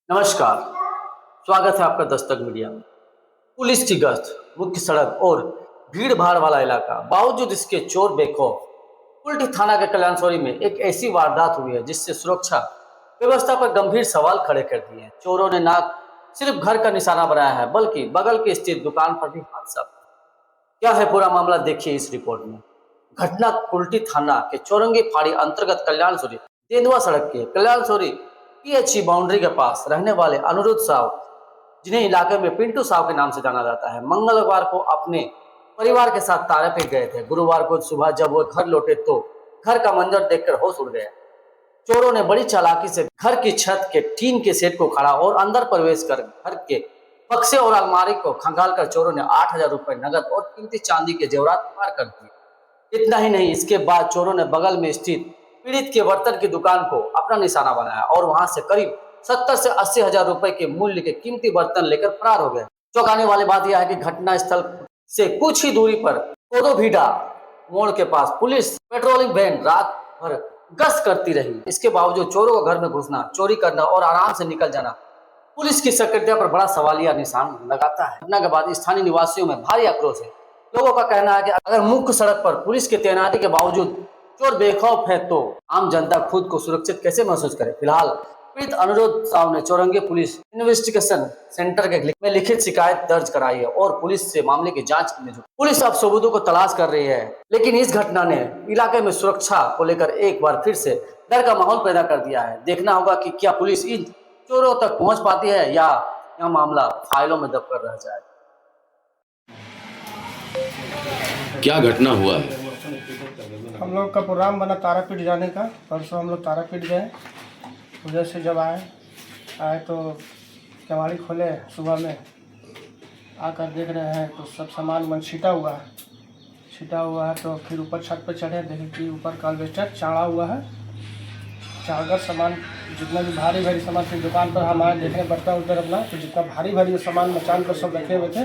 नमस्कार, स्वागत है आपका दस्तक मीडिया में। पुलिस की गश्त, मुख्य सड़क और भीड़ भाड़ वाला इलाका, बावजूद इसके चोर बेखौफ। कुल्टी थाना के कल्याणसौरी में एक ऐसी वारदात हुई है जिससे सुरक्षा व्यवस्था पर गंभीर सवाल खड़े कर दिए हैं। चोरों ने ना सिर्फ घर का निशाना बनाया है बल्कि बगल की स्थित दुकान पर भी हाथ साफ किया। क्या है पूरा मामला, देखिए इस रिपोर्ट में। घटना कुल्टी थाना के चौरंगी फाड़ी अंतर्गत कल्याणसौरी तेंदुआ सड़क के कल्याणसौरी पीएचई बाउंड्री के पास रहने वाले अनिरुद्ध साव, जिन्हें इलाके में पिंटू साव के नाम से जाना जाता है, मंगलवार को अपने परिवार के साथ तारे पे गए थे। गुरुवार को सुबह जब वो घर लौटे तो घर का मंजर देखकर होश उड़ गया। चोरों ने बड़ी चालाकी से घर की छत के टीन के सेट को खड़ा और अंदर प्रवेश कर घर के बक्से और अलमारी को खंगालकर चोरों ने 8,000 रुपए नगद और कीमती चांदी के जेवरात पार कर दिए। इतना ही नहीं, इसके बाद चोरों ने बगल में स्थित पीड़ित के बर्तन की दुकान को अपना निशाना बनाया और वहां से करीब 70 से 80,000 रुपए के मूल्य के कीमती बर्तन लेकर फरार हो गए। चौंकाने वाली बात यह है कि घटना स्थल से कुछ ही दूरी पर कोदोभीडा मोड़ के पास पुलिस पेट्रोलिंग वैन रात भर गश्त करती रही। इसके बावजूद चोरों को घर में घुसना, चोरी करना और आराम से निकल जाना पुलिस की सक्रियता पर बड़ा सवालिया निशान लगाता है। घटना के बाद स्थानीय निवासियों में भारी आक्रोश है। लोगों का कहना है कि अगर मुख्य सड़क पर पुलिस की तैनाती के बावजूद चोर बेखौफ है तो आम जनता खुद को सुरक्षित कैसे महसूस करे। फिलहाल पीड़ित अनिरुद्ध साव ने चौरंगी पुलिस इन्वेस्टिगेशन सेंटर में लिखित शिकायत दर्ज कराई है और पुलिस से मामले की जांच में जुटी। पुलिस अब सबूतों को तलाश कर रही है, लेकिन इस घटना ने इलाके में सुरक्षा को लेकर एक बार फिर से डर का माहौल पैदा कर दिया है। देखना होगा कि क्या पुलिस इन चोरों तक पहुंच पाती है या यह मामला फाइलों में दब कर रह जाए। क्या घटना हुआ है? हम लोग का प्रोग्राम बना तारापीठ जाने का। परसों हम लोग तारापीठ गए। उधर से जब आए तो केवाड़ी खोले सुबह में, आकर देख रहे हैं तो सब सामान छिटा हुआ है। तो फिर ऊपर छत पर चढ़े, देखे कि ऊपर का अल्वेस्टर चाड़ा हुआ है। चाड़कर सामान जितना भी भारी भारी सामान फिर दुकान पर हम आए, देखने बर्तन उधर अपना, तो जितना भारी भारी सामान मचान पर सब रखे हुए थे।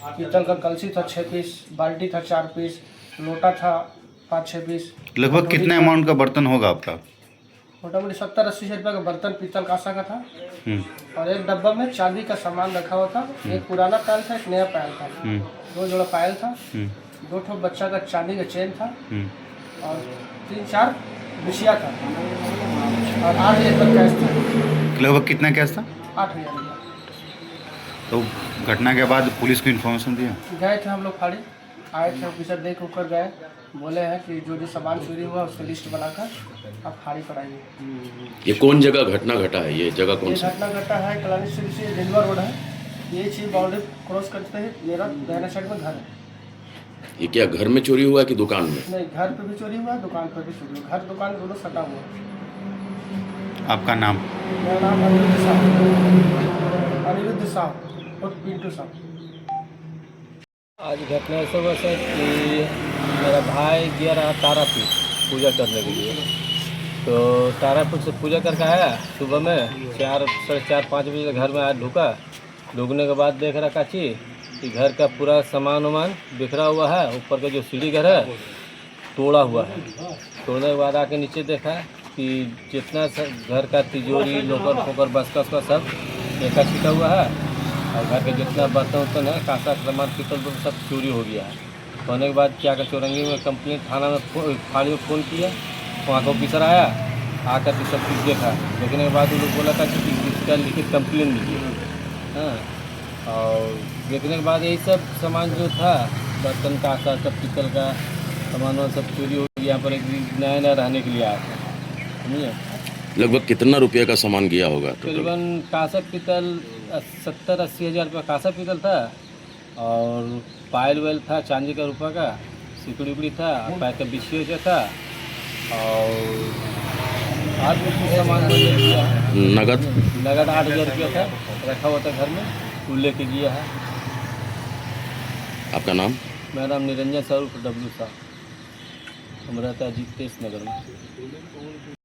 पीतल का कलसी था 6 पीस, बाल्टी था 4 पीस, लोटा था 5-6 पीस। लगभग कितने अमाउंट का बर्तन होगा आपका? मोटा मोटी 70-80 रुपये का बर्तन पीतल कांसा का था। और एक डब्बा में चांदी का सामान रखा हुआ था। एक पुराना पायल था, एक नया पायल था। 2 जोड़ा पायल था। 2 ठो बच्चा का चांदी का चेन था। और 3-4 बिछिया था। और 8,000 का कैश था। लगभग कितना कैश था? 8,000 रुपया। तो घटना के बाद पुलिस को इन्फॉर्मेशन दिया? गए थे हम लोग फाड़ी, आए थे, ऑफिसर देख होकर गए। बोले हैं कि जो सामान चोरी हुआ उसकी लिस्ट बनाकर आप फाड़ी कराइए। ये कौन जगह घटना घटा है? ये जगह कौन ये सा? घटना घटा है कल्याणसौरी से तेंदुआ रोड है। ये चीज बाउंड्री क्रॉस करते ही मेरा दाहिना साइड में घर है। ये क्या घर में चोरी हुआ है कि दुकान में? नहीं, घर पे भी चोरी हुआ, दुकान पर भी चोरी हुआ। घर दुकान दोनों सटा हुआ है। आपका नाम? मेरा नाम अनिरुद्ध साव और पिंटू साव। आज घटना ऐसा हुआ सर कि मेरा भाई गया रहा तारापीठ पूजा करने के लिए। तो तारापीठ से पूजा करके आया सुबह में 4-4:30 बजे घर में आया। ढुकने के बाद देख रहा काची कि घर का पूरा सामान बिखरा हुआ है। ऊपर का जो सीढ़ी घर है तोड़ा हुआ है। तोड़ने के बाद आके नीचे देखा कि जितना घर का तिजोरी, लोकर फोकर, बसका सब एका छिटा हुआ है। और घर के जितना बर्तन है, कांसा सामान, पीतल सब चोरी हो गया है। होने के बाद क्या कर चौरंगी में कंप्लेंट थाना में फाड़ी में फ़ोन किया। वहाँ का ऑफिसर आया, आकर के सब कुछ देखा। देखने के बाद वो लोग बोला था कि इसका लिखित कंप्लेंट लीजिए। हाँ, और देखने के बाद यही सब सामान जो था, बर्तन कांसा सब पीतल का सामान सब चोरी हो गया। यहाँ पर एक नया रहने के लिए आया था। समझिए लगभग कितना रुपये का सामान गया होगा? तकरीबन कांसा पीतल 70-80 हज़ार रुपया कांसा पीतल था। और पायल वेल था चांदी का रुपये का, सिकड़ी उकड़ी था, पैर का बिछिया था। और आज भी कुछ सामान नगद 8,000 रुपया था, रखा हुआ था घर में, वो लेके गया है। आपका नाम? मेरा नाम निरंजन स्वरूप W साहब। हम रहता है जीतेश नगर में।